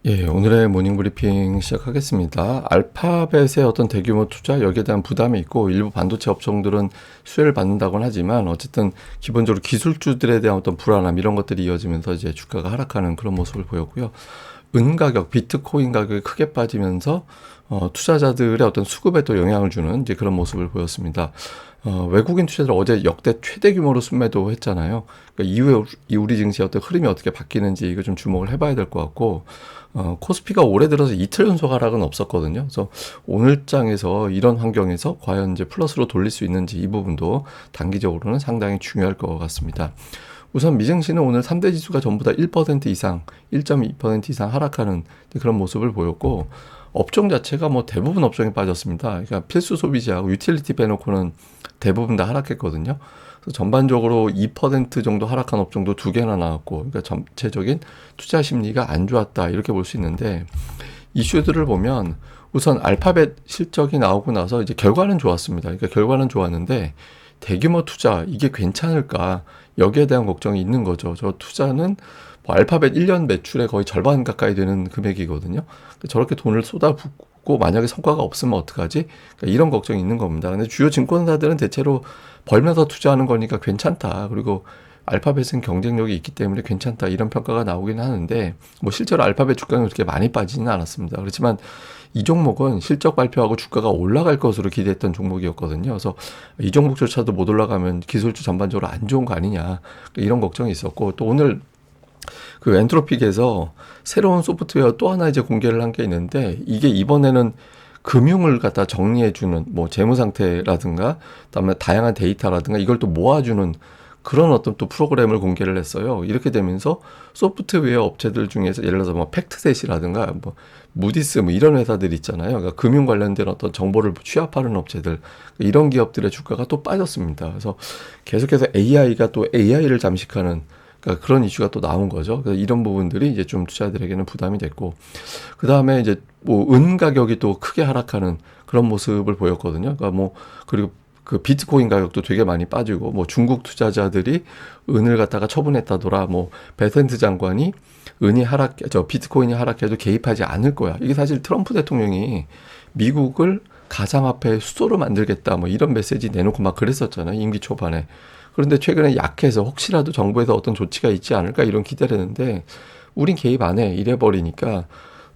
예, 오늘의 모닝 브리핑 시작하겠습니다. 알파벳의 어떤 대규모 투자, 여기에 대한 부담이 있고, 일부 반도체 업종들은 수혜를 받는다고는 하지만, 어쨌든 기본적으로 기술주들에 대한 어떤 불안함, 이런 것들이 이어지면서 이제 주가가 하락하는 그런 모습을 보였고요. 은 가격, 비트코인 가격이 크게 빠지면서, 투자자들의 어떤 수급에 또 영향을 주는 이제 그런 모습을 보였습니다. 외국인 투자자들 어제 역대 최대 규모로 순매도 했잖아요. 그러니까 이후에 우리 증시의 어떤 흐름이 어떻게 바뀌는지 이거 좀 주목을 해봐야 될 것 같고, 코스피가 올해 들어서 이틀 연속 하락은 없었거든요. 그래서 오늘 장에서 이런 환경에서 과연 이제 플러스로 돌릴 수 있는지 이 부분도 단기적으로는 상당히 중요할 것 같습니다. 우선 미증시는 오늘 3대 지수가 전부 다 1% 이상, 1.2% 이상 하락하는 그런 모습을 보였고, 업종 자체가 뭐 대부분 업종이 빠졌습니다. 그러니까 필수 소비재하고 유틸리티 빼놓고는 대부분 다 하락했거든요. 그래서 전반적으로 2% 정도 하락한 업종도 두 개나 나왔고, 그러니까 전체적인 투자 심리가 안 좋았다 이렇게 볼 수 있는데, 이슈들을 보면 우선 알파벳 실적이 나오고 나서 이제 결과는 좋았습니다. 그러니까 결과는 좋았는데 대규모 투자 이게 괜찮을까 여기에 대한 걱정이 있는 거죠. 저 투자는 뭐 알파벳 1년 매출의 거의 절반 가까이 되는 금액이거든요. 저렇게 돈을 쏟아붓고 만약에 성과가 없으면 어떡하지? 그러니까 이런 걱정이 있는 겁니다. 근데 주요 증권사들은 대체로 벌면서 투자하는 거니까 괜찮다. 그리고 알파벳은 경쟁력이 있기 때문에 괜찮다 이런 평가가 나오긴 하는데 뭐 실제로 알파벳 주가는 그렇게 많이 빠지지는 않았습니다. 그렇지만 이 종목은 실적 발표하고 주가가 올라갈 것으로 기대했던 종목이었거든요. 그래서 이 종목조차도 못 올라가면 기술주 전반적으로 안 좋은 거 아니냐 이런 걱정이 있었고, 또 오늘 그 엔트로픽에서 새로운 소프트웨어 또 하나 이제 공개를 한 게 있는데, 이게 이번에는 금융을 갖다 정리해주는 뭐 재무 상태라든가 그다음에 다양한 데이터라든가 이걸 또 모아주는 그런 어떤 또 프로그램을 공개를 했어요. 이렇게 되면서 소프트웨어 업체들 중에서 예를 들어서 뭐 팩트셋이라든가 뭐 무디스 뭐 이런 회사들 있잖아요. 그러니까 금융 관련된 어떤 정보를 취합하는 업체들, 이런 기업들의 주가가 또 빠졌습니다. 그래서 계속해서 AI가 또 AI를 잠식하는, 그러니까 그런 이슈가 또 나온 거죠. 그래서 이런 부분들이 이제 좀 투자자들에게는 부담이 됐고, 그 다음에 이제 뭐 은 가격이 또 크게 하락하는 그런 모습을 보였거든요. 그러니까 뭐 그리고 그 비트코인 가격도 되게 많이 빠지고, 뭐 중국 투자자들이 은을 갖다가 처분했다더라. 뭐 베센트 장관이 비트코인이 하락해도 개입하지 않을 거야. 이게 사실 트럼프 대통령이 미국을 가상화폐 수도로 만들겠다 뭐 이런 메시지 내놓고 막 그랬었잖아요. 임기 초반에. 그런데 최근에 약해서 혹시라도 정부에서 어떤 조치가 있지 않을까 이런 기대를 했는데, 우린 개입 안 해 이래버리니까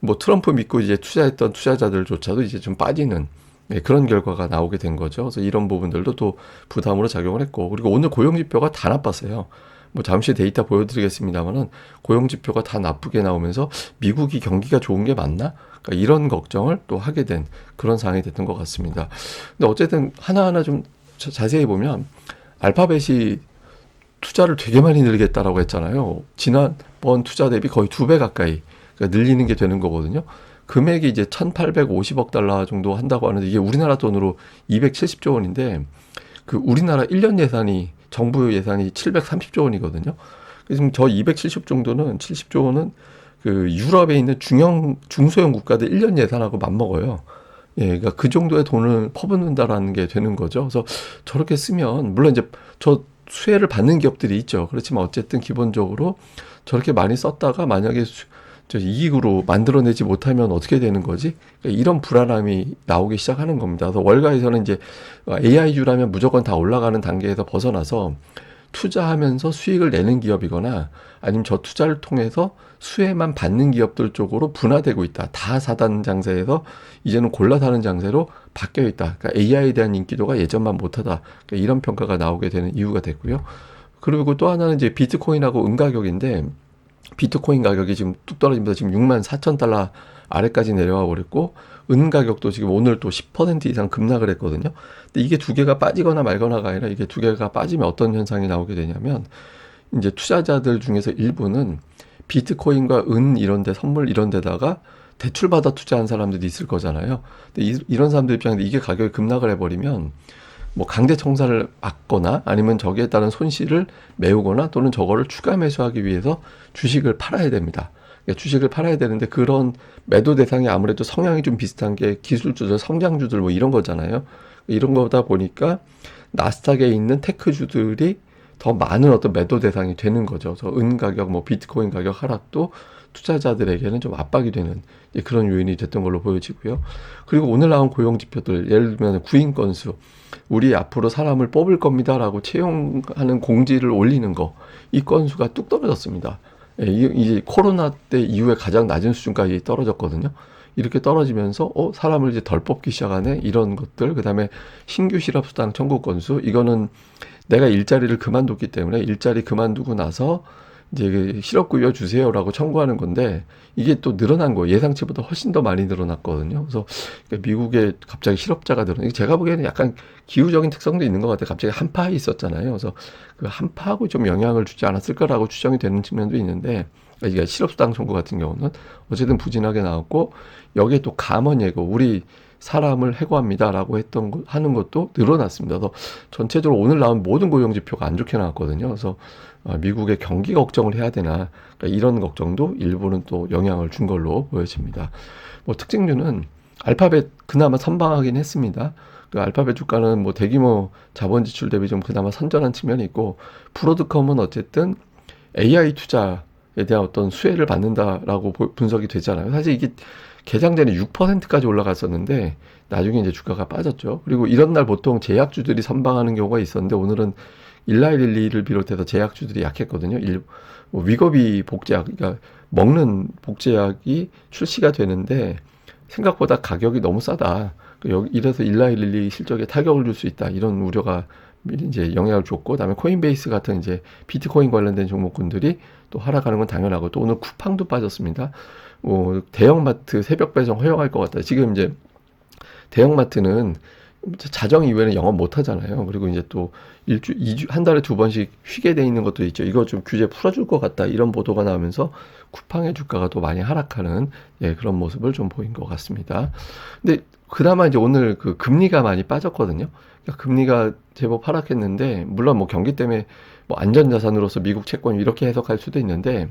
뭐 트럼프 믿고 이제 투자했던 투자자들조차도 이제 좀 빠지는, 네, 그런 결과가 나오게 된 거죠. 그래서 이런 부분들도 또 부담으로 작용을 했고, 그리고 오늘 고용지표가 다 나빴어요. 뭐 잠시 데이터 보여드리겠습니다만은 고용지표가 다 나쁘게 나오면서 미국이 경기가 좋은 게 맞나? 그러니까 이런 걱정을 또 하게 된 그런 상황이 됐던 것 같습니다. 근데 어쨌든 하나하나 좀 자세히 보면 알파벳이 투자를 되게 많이 늘리겠다라고 했잖아요. 지난번 투자 대비 거의 2배 가까이 그러니까 늘리는 게 되는 거거든요. 금액이 이제 1,850억 달러 정도 한다고 하는데, 이게 우리나라 돈으로 270조 원인데 그 우리나라 1년 예산이 정부 예산이 730조 원이거든요. 지금 저 270 정도는 70조 원은 그 유럽에 있는 중소형 국가들 1년 예산하고 맞먹어요. 예, 그러니까 그 정도의 돈을 퍼붓는다라는 게 되는 거죠. 그래서 저렇게 쓰면 물론 이제 저 수혜를 받는 기업들이 있죠. 그렇지만 어쨌든 기본적으로 저렇게 많이 썼다가 만약에 저 이익으로 만들어내지 못하면 어떻게 되는 거지? 그러니까 이런 불안함이 나오기 시작하는 겁니다. 그래서 월가에서는 이제 AI주라면 무조건 다 올라가는 단계에서 벗어나서 투자하면서 수익을 내는 기업이거나 아니면 저 투자를 통해서 수혜만 받는 기업들 쪽으로 분화되고 있다. 다 사단 장세에서 이제는 골라 사는 장세로 바뀌어 있다. 그러니까 AI에 대한 인기도가 예전만 못하다. 그러니까 이런 평가가 나오게 되는 이유가 됐고요. 그리고 또 하나는 이제 비트코인하고 은 가격인데, 비트코인 가격이 지금 뚝 떨어지면서 지금 6만 4천 달러 아래까지 내려와 버렸고, 은 가격도 지금 오늘 또 10% 이상 급락을 했거든요. 근데 이게 두 개가 빠지거나 말거나가 아니라, 이게 두 개가 빠지면 어떤 현상이 나오게 되냐면, 이제 투자자들 중에서 일부는 비트코인과 은 이런 데 선물 이런 데다가 대출받아 투자한 사람들이 있을 거잖아요. 근데 이런 사람들 입장에서 이게 가격이 급락을 해버리면 뭐 강제 청산을 막거나 아니면 저기에 따른 손실을 메우거나 또는 저거를 추가 매수하기 위해서 주식을 팔아야 됩니다. 그러니까 주식을 팔아야 되는데, 그런 매도 대상이 아무래도 성향이 좀 비슷한 게 기술주들, 성장주들 뭐 이런 거잖아요. 이런 거다 보니까 나스닥에 있는 테크주들이 더 많은 어떤 매도 대상이 되는 거죠. 그래서 은 가격, 뭐 비트코인 가격 하락도 투자자들에게는 좀 압박이 되는 그런 요인이 됐던 걸로 보여지고요. 그리고 오늘 나온 고용 지표들, 예를 들면 구인 건수, 우리 앞으로 사람을 뽑을 겁니다라고 채용하는 공지를 올리는 거, 이 건수가 뚝 떨어졌습니다. 예, 이제 코로나 때 이후에 가장 낮은 수준까지 떨어졌거든요. 이렇게 떨어지면서 사람을 이제 덜 뽑기 시작하네, 이런 것들. 그다음에 신규 실업수당 청구 건수, 이거는 내가 일자리를 그만뒀기 때문에 일자리 그만두고 나서 이제 그 실업급여 주세요라고 청구하는 건데, 이게 또 늘어난 거예요. 예상치보다 훨씬 더 많이 늘어났거든요. 그래서 미국에 갑자기 실업자가 늘어나. 제가 보기에는 약간 기후적인 특성도 있는 것 같아요. 갑자기 한파에 있었잖아요. 그래서 그 한파하고 좀 영향을 주지 않았을 거라고 추정이 되는 측면도 있는데, 이게 실업수당 청구 같은 경우는 어쨌든 부진하게 나왔고, 여기에 또 감원 예고, 우리 사람을 해고합니다라고 하는 것도 늘어났습니다. 그래서 전체적으로 오늘 나온 모든 고용 지표가 안 좋게 나왔거든요. 그래서 미국의 경기 걱정을 해야 되나, 그러니까 이런 걱정도 일부는 또 영향을 준 걸로 보여집니다. 뭐 특징주는 알파벳 그나마 선방하긴 했습니다. 그 알파벳 주가는 뭐 대규모 자본 지출 대비 좀 그나마 선전한 측면이 있고, 브로드컴은 어쨌든 AI 투자에 대한 어떤 수혜를 받는다라고 분석이 되잖아요. 사실 이게 개장 전에 6%까지 올라갔었는데 나중에 이제 주가가 빠졌죠. 그리고 이런 날 보통 제약주들이 선방하는 경우가 있었는데, 오늘은 일라이릴리를 비롯해서 제약주들이 약했거든요. 뭐 위거비 복제약, 그러니까 먹는 복제약이 출시가 되는데 생각보다 가격이 너무 싸다. 이래서 일라이릴리 실적에 타격을 줄 수 있다, 이런 우려가 이제 영향을 줬고, 그다음에 코인베이스 같은 이제 비트코인 관련된 종목군들이 또 하락하는 건 당연하고, 또 오늘 쿠팡도 빠졌습니다. 대형마트 새벽 배송 허용할 것 같다. 지금 이제 대형마트는 자정 이후에는 영업 못 하잖아요. 그리고 이제 또 한 달에 2번씩 쉬게 돼 있는 것도 있죠. 이거 좀 규제 풀어줄 것 같다, 이런 보도가 나오면서 쿠팡의 주가가 또 많이 하락하는 그런 모습을 좀 보인 것 같습니다. 근데 그나마 이제 오늘 그 금리가 많이 빠졌거든요. 그러니까 금리가 제법 하락했는데, 물론 뭐 경기 때문에 뭐 안전자산으로서 미국 채권 이렇게 해석할 수도 있는데,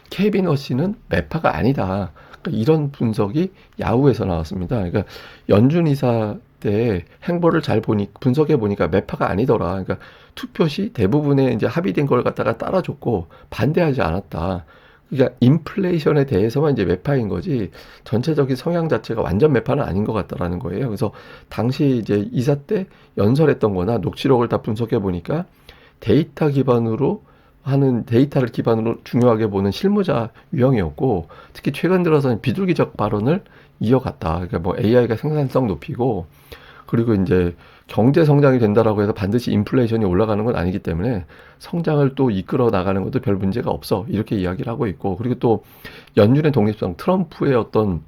케빈 허씨는 매파가 아니다, 그러니까 이런 분석이 야후에서 나왔습니다. 그러니까 연준 이사 때 행보를 잘 분석해 보니까 매파가 아니더라. 그러니까 투표 시 대부분의 이제 합의된 걸 갖다가 따라줬고 반대하지 않았다. 그러니까 인플레이션에 대해서만 이제 매파인 거지, 전체적인 성향 자체가 완전 매파는 아닌 것 같다라는 거예요. 그래서 당시 이제 이사 때 연설했던 거나 녹취록을 다 분석해 보니까 데이터를 기반으로 중요하게 보는 실무자 유형이었고, 특히 최근 들어서는 비둘기적 발언을 이어갔다. 그러니까 뭐 AI가 생산성 높이고, 그리고 이제 경제 성장이 된다라고 해서 반드시 인플레이션이 올라가는 건 아니기 때문에 성장을 또 이끌어 나가는 것도 별 문제가 없어, 이렇게 이야기를 하고 있고, 그리고 또 연준의 독립성, 트럼프의 어떤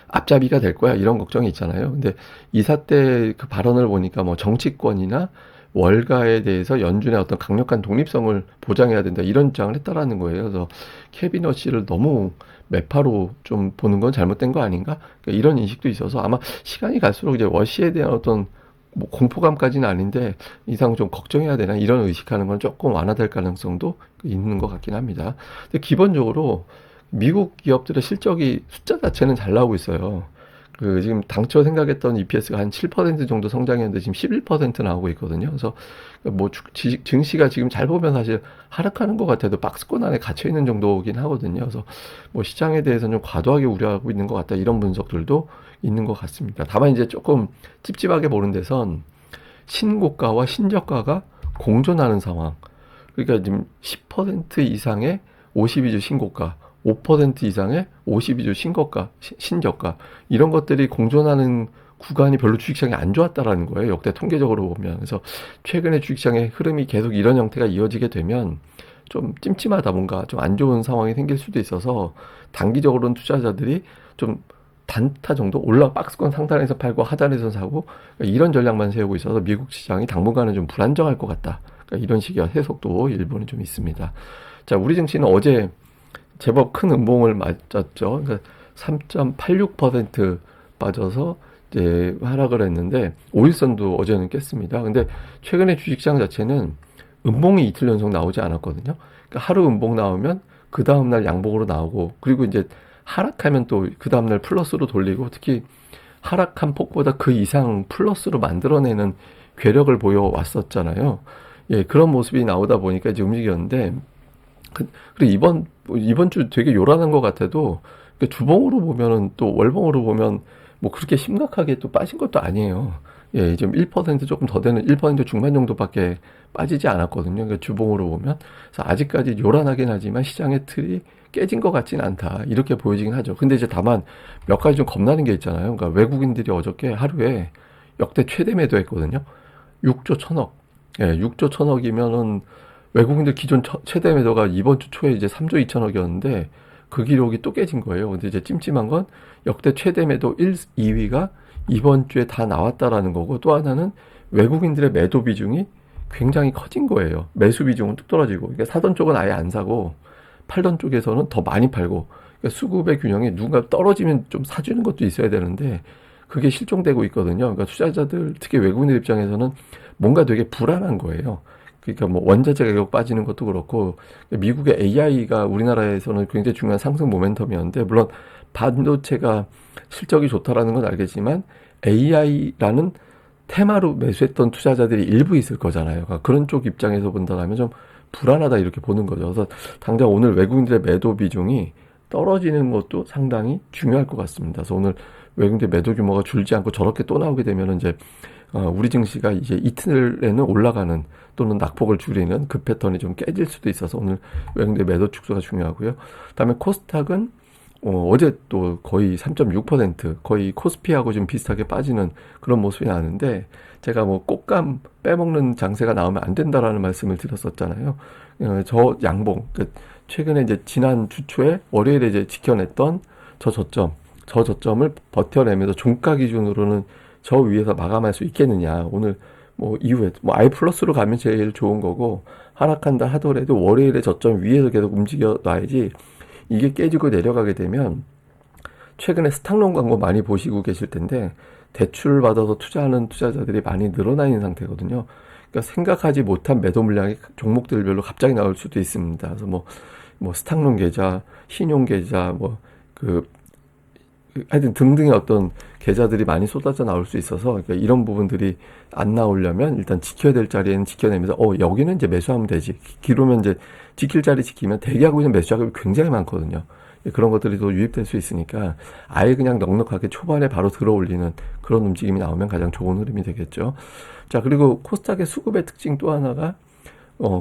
앞잡이가 될 거야, 이런 걱정이 있잖아요. 근데 이사 때 그 발언을 보니까 뭐 정치권이나 월가에 대해서 연준의 어떤 강력한 독립성을 보장해야 된다, 이런 주장을 했다라는 거예요. 그래서 케빈 허씨를 너무 매파로 좀 보는 건 잘못된 거 아닌가? 그러니까 이런 인식도 있어서 아마 시간이 갈수록 이제 워시에 대한 어떤 뭐 공포감까지는 아닌데 이상 좀 걱정해야 되나, 이런 의식하는 건 조금 완화될 가능성도 있는 것 같긴 합니다. 근데 기본적으로 미국 기업들의 실적이 숫자 자체는 잘 나오고 있어요. 지금 당초 생각했던 EPS가 한 7% 정도 성장했는데 지금 11% 나오고 있거든요. 그래서 뭐 증시가 지금 잘 보면 사실 하락하는 것 같아도 박스권 안에 갇혀 있는 정도긴 하거든요. 그래서 뭐 시장에 대해서는 좀 과도하게 우려하고 있는 것 같다, 이런 분석들도 있는 것 같습니다. 다만 이제 조금 찝찝하게 보는 데선 신고가와 신저가가 공존하는 상황. 그러니까 지금 10% 이상의 52주 신고가, 5% 이상의 52주 신저가, 이런 것들이 공존하는 구간이 별로 주식시장이 안 좋았다라는 거예요, 역대 통계적으로 보면. 그래서 최근에 주식시장의 흐름이 계속 이런 형태가 이어지게 되면 좀 찜찜하다, 뭔가 좀 안 좋은 상황이 생길 수도 있어서 단기적으로는 투자자들이 좀 단타 정도 박스권 상단에서 팔고 하단에서 사고, 그러니까 이런 전략만 세우고 있어서 미국 시장이 당분간은 좀 불안정할 것 같다, 그러니까 이런 식의 해석도 일부는 좀 있습니다. 자, 우리 증시는 어제 제법 큰 음봉을 맞았죠. 그러니까 3.86% 빠져서 이제 하락을 했는데, 5일선도 어제는 깼습니다. 근데 최근에 주식시장 자체는 음봉이 이틀 연속 나오지 않았거든요. 그러니까 하루 음봉 나오면 그 다음날 양봉으로 나오고, 그리고 이제 하락하면 또 그 다음날 플러스로 돌리고, 특히 하락한 폭보다 그 이상 플러스로 만들어내는 괴력을 보여왔었잖아요. 그런 모습이 나오다 보니까 이제 움직였는데, 그리고 이번 주 되게 요란한 것 같아도 주봉으로 보면은 또 월봉으로 보면 뭐 그렇게 심각하게 또 빠진 것도 아니에요. 예, 지금 1% 조금 더 되는 1% 중반 정도밖에 빠지지 않았거든요. 그러니까 주봉으로 보면. 그래서 아직까지 요란하긴 하지만 시장의 틀이 깨진 것 같지는 않다. 이렇게 보여지긴 하죠. 근데 이제 다만 몇 가지 좀 겁나는 게 있잖아요. 그러니까 외국인들이 어저께 하루에 역대 최대 매도했거든요. 6조 1천억. 예, 6조 1천억이면은 외국인들 기존 최대 매도가 이번 주 초에 이제 3조 2천억이었는데 그 기록이 또 깨진 거예요. 근데 이제 찜찜한 건 역대 최대 매도 2위가 이번 주에 다 나왔다라는 거고 또 하나는 외국인들의 매도 비중이 굉장히 커진 거예요. 매수 비중은 뚝 떨어지고 그러니까 사던 쪽은 아예 안 사고 팔던 쪽에서는 더 많이 팔고 그러니까 수급의 균형이 누군가 떨어지면 좀 사주는 것도 있어야 되는데 그게 실종되고 있거든요. 그러니까 투자자들 특히 외국인들 입장에서는 뭔가 되게 불안한 거예요. 그러니까 뭐 원자재 가격 빠지는 것도 그렇고 미국의 AI가 우리나라에서는 굉장히 중요한 상승 모멘텀이었는데 물론 반도체가 실적이 좋다라는 건 알겠지만 AI라는 테마로 매수했던 투자자들이 일부 있을 거잖아요. 그러니까 그런 쪽 입장에서 본다면 좀 불안하다 이렇게 보는 거죠. 그래서 당장 오늘 외국인들의 매도 비중이 떨어지는 것도 상당히 중요할 것 같습니다. 그래서 오늘 외국인들 매도 규모가 줄지 않고 저렇게 또 나오게 되면 이제 우리 증시가 이제 이틀에는 올라가는 또는 낙폭을 줄이는 그 패턴이 좀 깨질 수도 있어서 오늘 외국인들 매도 축소가 중요하고요. 그다음에 코스닥은 어제 또 거의 3.6% 거의 코스피하고 좀 비슷하게 빠지는 그런 모습이 나는데 제가 뭐 꽃감 빼먹는 장세가 나오면 안 된다라는 말씀을 드렸었잖아요. 저 양봉, 최근에 이제 지난 주 초에 월요일에 이제 지켜냈던 저 저점을 버텨내면서 종가 기준으로는 저 위에서 마감할 수 있겠느냐. 오늘 뭐 이후에 뭐 I 플러스로 가면 제일 좋은 거고 하락한다 하더라도 월요일에 저점 위에서 계속 움직여 놔야지 이게 깨지고 내려가게 되면 최근에 스탁론 광고 많이 보시고 계실 텐데 대출 받아서 투자하는 투자자들이 많이 늘어나 있는 상태거든요. 그러니까 생각하지 못한 매도 물량이 종목들별로 갑자기 나올 수도 있습니다. 그래서 뭐 스탁론 계좌, 신용 계좌, 하여튼 등등의 어떤 계좌들이 많이 쏟아져 나올 수 있어서 그러니까 이런 부분들이 안 나오려면 일단 지켜야 될 자리에는 지켜내면서 여기는 이제 매수하면 되지. 기로면 이제 지킬 자리 지키면 대기하고 있는 매수 자금이 굉장히 많거든요. 그런 것들이 또 유입될 수 있으니까 아예 그냥 넉넉하게 초반에 바로 들어올리는 그런 움직임이 나오면 가장 좋은 흐름이 되겠죠. 자, 그리고 코스닥의 수급의 특징 또 하나가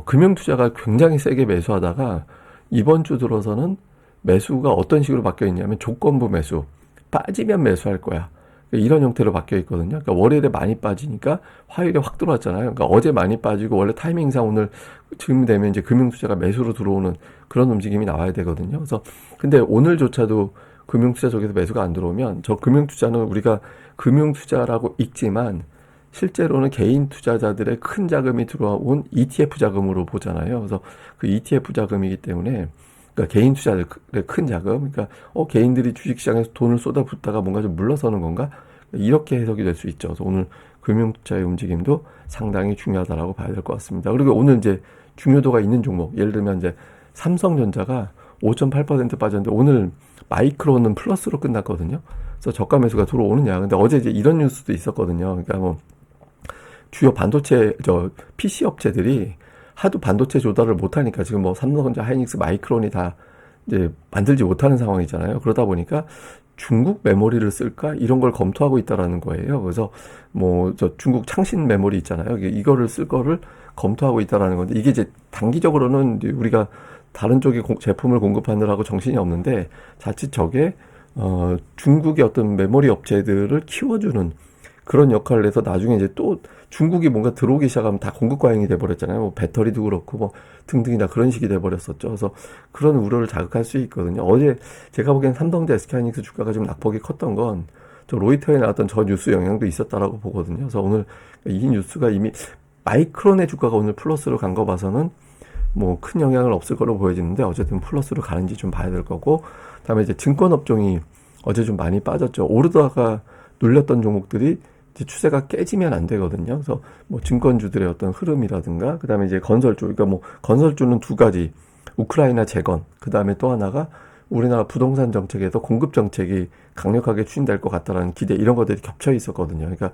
금융투자가 굉장히 세게 매수하다가 이번 주 들어서는 매수가 어떤 식으로 바뀌어 있냐면 조건부 매수. 빠지면 매수할 거야. 이런 형태로 바뀌어 있거든요. 그러니까 월요일에 많이 빠지니까 화요일에 확 들어왔잖아요. 그러니까 어제 많이 빠지고 원래 타이밍상 오늘 지금 되면 이제 금융투자가 매수로 들어오는 그런 움직임이 나와야 되거든요. 그래서 근데 오늘조차도 금융투자 쪽에서 매수가 안 들어오면 저 금융투자는 우리가 금융투자라고 읽지만 실제로는 개인 투자자들의 큰 자금이 들어온 ETF 자금으로 보잖아요. 그래서 그 ETF 자금이기 때문에 그러니까 개인 투자들의 큰 자금, 그러니까 개인들이 주식시장에서 돈을 쏟아붓다가 뭔가 좀 물러서는 건가? 이렇게 해석이 될 수 있죠. 그래서 오늘 금융투자의 움직임도 상당히 중요하다라고 봐야 될 것 같습니다. 그리고 오늘 이제 중요도가 있는 종목, 예를 들면 이제 삼성전자가 5.8% 빠졌는데 오늘 마이크론은 플러스로 끝났거든요. 그래서 저가 매수가 들어오느냐? 근데 어제 이제 이런 뉴스도 있었거든요. 그러니까 뭐 주요 반도체 PC 업체들이 하도 반도체 조달을 못하니까 지금 뭐 삼성전자, 하이닉스, 마이크론이 다 이제 만들지 못하는 상황이잖아요. 그러다 보니까 중국 메모리를 쓸까 이런 걸 검토하고 있다라는 거예요. 그래서 뭐 저 중국 창신 메모리 있잖아요. 이거를 쓸 거를 검토하고 있다라는 건데 이게 이제 단기적으로는 우리가 다른 쪽에 제품을 공급하느라고 정신이 없는데 자칫 저게 중국의 어떤 메모리 업체들을 키워주는 그런 역할을 해서 나중에 이제 또 중국이 뭔가 들어오기 시작하면 다 공급 과잉이 돼버렸잖아요. 뭐 배터리도 그렇고 뭐 등등이나 그런 식이 돼버렸었죠. 그래서 그런 우려를 자극할 수 있거든요. 어제 제가 보기엔 삼성전자, SK하이닉스 주가가 좀 낙폭이 컸던 건 저 로이터에 나왔던 저 뉴스 영향도 있었다라고 보거든요. 그래서 오늘 이 뉴스가 이미 마이크론의 주가가 오늘 플러스로 간 거 봐서는 뭐 큰 영향은 없을 거로 보여지는데 어쨌든 플러스로 가는지 좀 봐야 될 거고 그다음에 이제 증권 업종이 어제 좀 많이 빠졌죠. 오르다가 눌렸던 종목들이 이제 추세가 깨지면 안 되거든요. 그래서 뭐 증권주들의 어떤 흐름이라든가, 그 다음에 이제 건설주, 그러니까 뭐 건설주는 두 가지, 우크라이나 재건, 그 다음에 또 하나가 우리나라 부동산 정책에서 공급 정책이 강력하게 추진될 것 같다라는 기대, 이런 것들이 겹쳐 있었거든요. 그러니까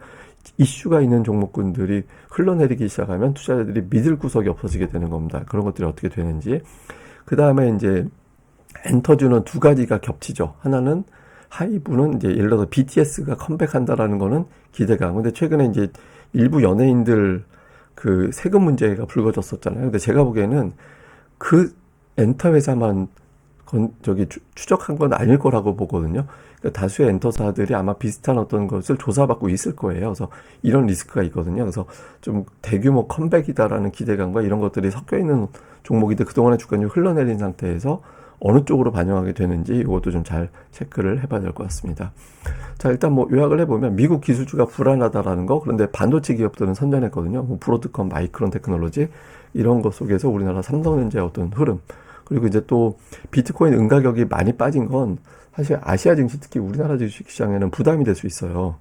이슈가 있는 종목군들이 흘러내리기 시작하면 투자자들이 믿을 구석이 없어지게 되는 겁니다. 그런 것들이 어떻게 되는지. 그 다음에 이제 엔터주는 두 가지가 겹치죠. 하나는 하이브는 이제 예를 들어서 BTS가 컴백한다라는 거는 기대감. 근데 최근에 이제 일부 연예인들 그 세금 문제가 불거졌었잖아요. 근데 제가 보기에는 그 엔터 회사만 추적한 건 아닐 거라고 보거든요. 그러니까 다수의 엔터사들이 아마 비슷한 어떤 것을 조사받고 있을 거예요. 그래서 이런 리스크가 있거든요. 그래서 좀 대규모 컴백이다라는 기대감과 이런 것들이 섞여 있는 종목인데 그동안의 주가는 흘러내린 상태에서 어느 쪽으로 반영하게 되는지 이것도 좀 잘 체크를 해봐야 될 것 같습니다. 자, 일단 뭐 요약을 해보면 미국 기술주가 불안하다라는 거, 그런데 반도체 기업들은 선전했거든요. 뭐 브로드컴, 마이크론 테크놀로지 이런 것 속에서 우리나라 삼성전자의 어떤 흐름, 그리고 이제 또 비트코인 은가격이 많이 빠진 건 사실 아시아 증시, 특히 우리나라 주식 시장에는 부담이 될 수 있어요.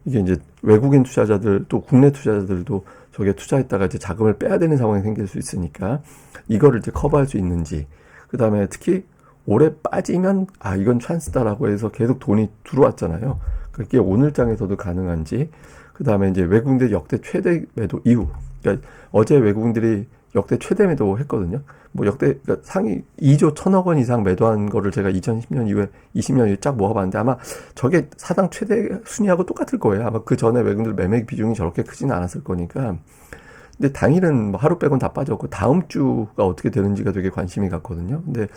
이게 이제 외국인 투자자들 또 국내 투자자들도 저게 투자했다가 이제 자금을 빼야 되는 상황이 생길 수 있으니까 이거를 이제 커버할 수 있는지, 그 다음에 특히 올해 빠지면 이건 찬스다라고 해서 계속 돈이 들어왔잖아요. 그게 오늘장에서도 가능한지, 그 다음에 이제 외국인들 역대 최대 매도 이후, 그러니까 어제 외국인들이 역대 최대 매도 했거든요. 뭐 그러니까 상위 2조 1,000억 원 이상 매도한 거를 제가 2010년 이후에 20년 이후에 쫙 모아봤는데 아마 저게 사상 최대 순위하고 똑같을 거예요. 아마 그 전에 외국인들 매매 비중이 저렇게 크지는 않았을 거니까. 근데 당일은 뭐 하루 빼곤 다 빠졌고 다음 주가 어떻게 되는지가 되게 관심이 갔거든요. 근데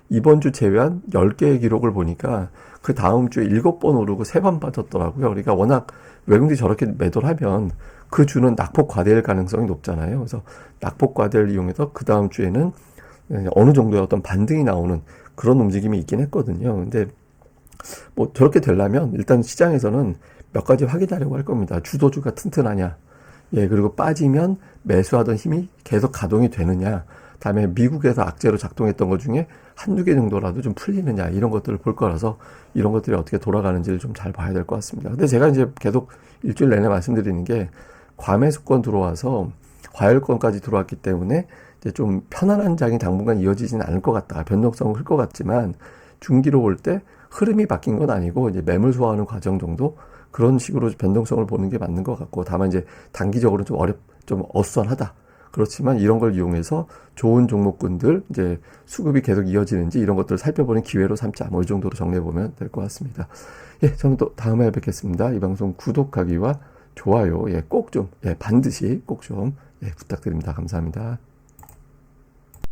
이번 주 제외한 10개의 기록을 보니까 그 다음 주에 7번 오르고 3번 빠졌더라고요. 그러니까 워낙 외국인들이 저렇게 매도를 하면 그 주는 낙폭 과대일 가능성이 높잖아요. 그래서 낙폭 과대를 이용해서 그 다음 주에는 어느 정도의 어떤 반등이 나오는 그런 움직임이 있긴 했거든요. 근데 뭐 저렇게 되려면 일단 시장에서는 몇 가지 확인하려고 할 겁니다. 주도주가 튼튼하냐, 그리고 빠지면 매수하던 힘이 계속 가동이 되느냐, 다음에 미국에서 악재로 작동했던 것 중에 한두 개 정도라도 좀 풀리느냐, 이런 것들을 볼 거라서 이런 것들이 어떻게 돌아가는지를 좀 잘 봐야 될 것 같습니다. 근데 제가 이제 계속 일주일 내내 말씀드리는 게 과매수권 들어와서 과열권까지 들어왔기 때문에 이제 좀 편안한 장이 당분간 이어지지는 않을 것 같다. 변동성은 클 것 같지만 중기로 볼 때 흐름이 바뀐 건 아니고 이제 매물 소화하는 과정 정도, 그런 식으로 변동성을 보는 게 맞는 것 같고, 다만 이제 단기적으로 좀 어수선하다. 그렇지만 이런 걸 이용해서 좋은 종목군들 이제 수급이 계속 이어지는지 이런 것들을 살펴보는 기회로 삼자. 뭐 이 정도로 정리해 보면 될 것 같습니다. 저는 또 다음에 뵙겠습니다. 이 방송 구독하기와 좋아요, 반드시 꼭 좀 부탁드립니다. 감사합니다.